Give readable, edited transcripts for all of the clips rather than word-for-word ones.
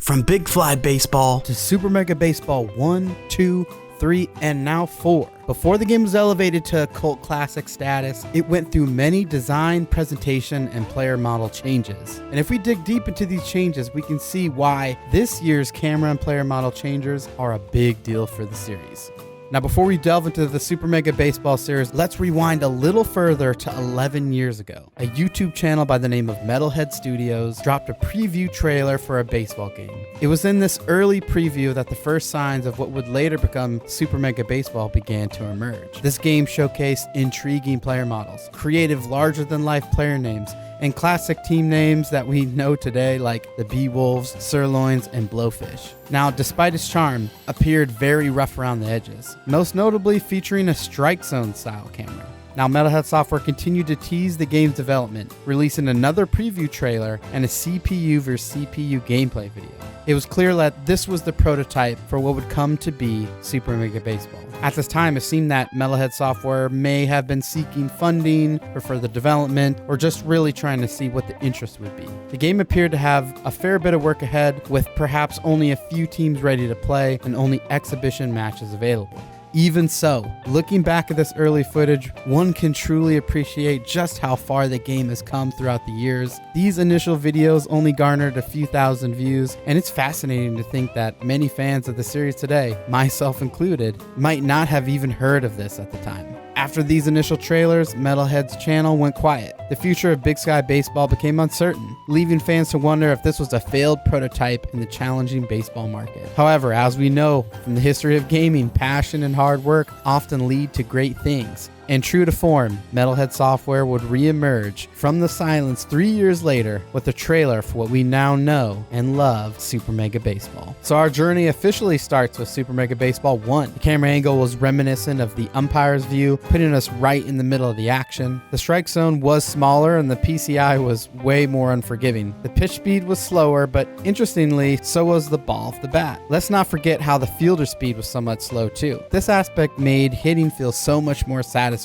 From Big Fly Baseball to Super Mega Baseball 1, 2, 3, and now 4. Before the game was elevated to cult classic status, it went through many design, presentation, and player model changes. And if we dig deep into these changes, we can see why this year's camera and player model changes are a big deal for the series. Now, before we delve into the Super Mega Baseball series, let's rewind a little further to 11 years ago. A YouTube channel by the name of Metalhead Studios dropped a preview trailer for a baseball game. It was in this early preview that the first signs of what would later become Super Mega Baseball began to emerge. This game showcased intriguing player models, creative larger-than-life player names, and classic team names that we know today like the Bee-Wolves, Sirloins, and Blowfish. Now, despite its charm, appeared very rough around the edges, most notably featuring a strike zone style camera. Now, Metalhead Software continued to tease the game's development, releasing another preview trailer and a CPU versus CPU gameplay video. It was clear that this was the prototype for what would come to be Super Mega Baseball. At this time, it seemed that Metalhead Software may have been seeking funding for further development, or just really trying to see what the interest would be. The game appeared to have a fair bit of work ahead, with perhaps only a few teams ready to play and only exhibition matches available. Even so, looking back at this early footage, one can truly appreciate just how far the game has come throughout the years. These initial videos only garnered a few thousand views, and it's fascinating to think that many fans of the series today, myself included, might not have even heard of this at the time. After these initial trailers, Metalhead's channel went quiet. The future of Big Sky Baseball became uncertain, leaving fans to wonder if this was a failed prototype in the challenging baseball market. However, as we know from the history of gaming, passion and hard work often lead to great things. And true to form, Metalhead Software would re-emerge from the silence 3 years later with a trailer for what we now know and love, Super Mega Baseball. So our journey officially starts with Super Mega Baseball 1. The camera angle was reminiscent of the umpire's view, putting us right in the middle of the action. The strike zone was smaller and the PCI was way more unforgiving. The pitch speed was slower, but interestingly, so was the ball off the bat. Let's not forget how the fielder speed was somewhat slow too. This aspect made hitting feel so much more satisfying.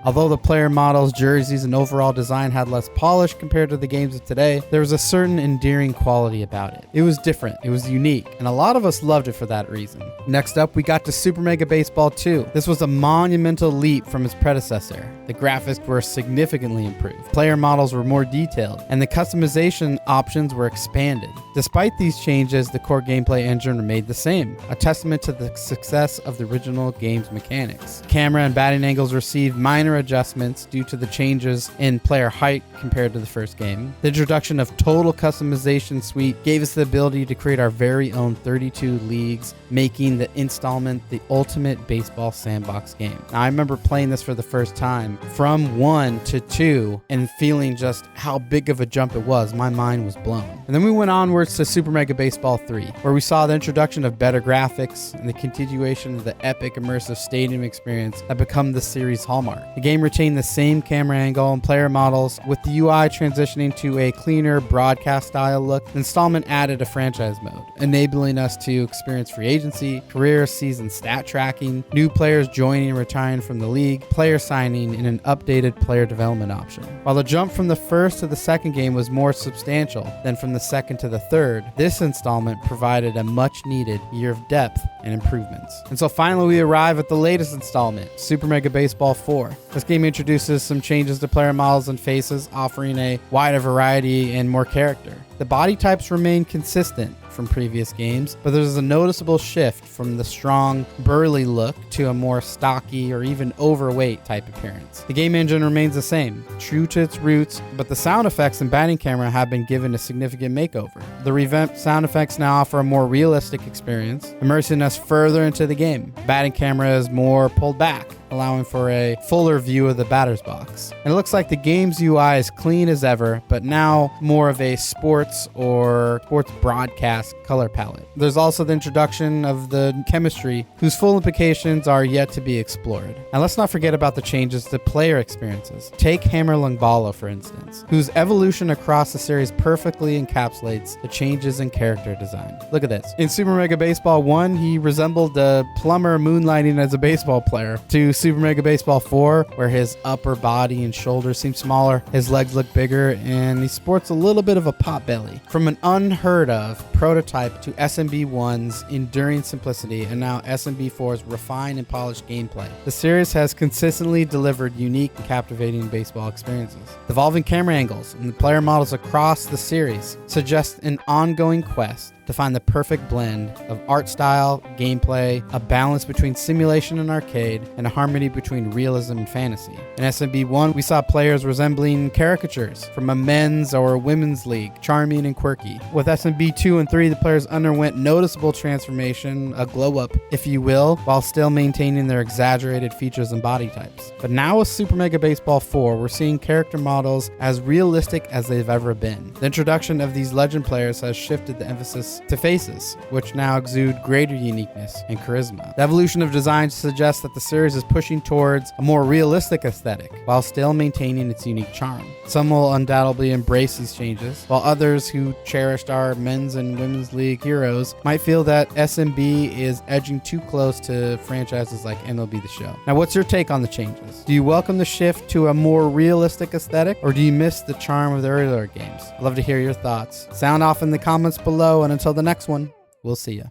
Although the player models, jerseys, and overall design had less polish compared to the games of today, there was a certain endearing quality about it. It was different, it was unique, and a lot of us loved it for that reason. Next up, we got to Super Mega Baseball 2. This was a monumental leap from its predecessor. The graphics were significantly improved, player models were more detailed, and the customization options were expanded. Despite these changes, the core gameplay engine remained the same, a testament to the success of the original game's mechanics. Camera and batting angles received minor adjustments due to the changes in player height compared to the first game. The introduction of Total Customization Suite gave us the ability to create our very own 32 leagues, making the installment the ultimate baseball sandbox game. Now, I remember playing this for the first time from 1 to 2 and feeling just how big of a jump it was. My mind was blown. And then we went onwards to Super Mega Baseball 3, where we saw the introduction of better graphics and the continuation of the epic immersive stadium experience that become the series' hallmark. The game retained the same camera angle and player models, with the UI transitioning to a cleaner broadcast style look. The installment added a franchise mode, enabling us to experience free agency, career, season stat tracking, new players joining and retiring from the league, player signing, and an updated player development option. While the jump from the first to the second game was more substantial than from the second to the third, this installment provided a much needed year of depth and improvements. And so finally we arrive at the latest installment, Super Mega Baseball 4. This game introduces some changes to player models and faces, offering a wider variety and more character. The body types remain consistent from previous games, but there's a noticeable shift from the strong, burly look to a more stocky or even overweight type appearance. The game engine remains the same, true to its roots, but the sound effects and batting camera have been given a significant makeover. The revamped sound effects now offer a more realistic experience, immersing us further into the game. Batting camera is more pulled back, allowing for a fuller view of the batter's box. And it looks like the game's UI is clean as ever, but now more of a sports broadcast color palette. There's also the introduction of the chemistry, whose full implications are yet to be explored. And let's not forget about the changes to player experiences. Take Hammer Lungbala, for instance, whose evolution across the series perfectly encapsulates the changes in character design. Look at this. In Super Mega Baseball 1, he resembled a plumber moonlighting as a baseball player, to Super Mega Baseball 4, where his upper body and shoulders seem smaller, his legs look bigger, and he sports a little bit of a pot belly. From an unheard of prototype to SMB1's enduring simplicity, and now SMB4's refined and polished gameplay, the series has consistently delivered unique and captivating baseball experiences. The evolving camera angles and the player models across the series suggest an ongoing quest to find the perfect blend of art style, gameplay, a balance between simulation and arcade, and a harmony between realism and fantasy. In SMB1, we saw players resembling caricatures from a men's or women's league, charming and quirky. With SMB2 and 3, the players underwent noticeable transformation, a glow up, if you will, while still maintaining their exaggerated features and body types. But now with Super Mega Baseball 4, we're seeing character models as realistic as they've ever been. The introduction of these legend players has shifted the emphasis to faces, which now exude greater uniqueness and charisma. The evolution of design suggests that the series is pushing towards a more realistic aesthetic while still maintaining its unique charm. Some will undoubtedly embrace these changes, while others who cherished our men's and women's league heroes might feel that SMB is edging too close to franchises like MLB The Show. Now, what's your take on the changes? Do you welcome the shift to a more realistic aesthetic, or do you miss the charm of the earlier games? I'd love to hear your thoughts. Sound off in the comments below, and until the next one, we'll see ya.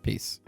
Peace.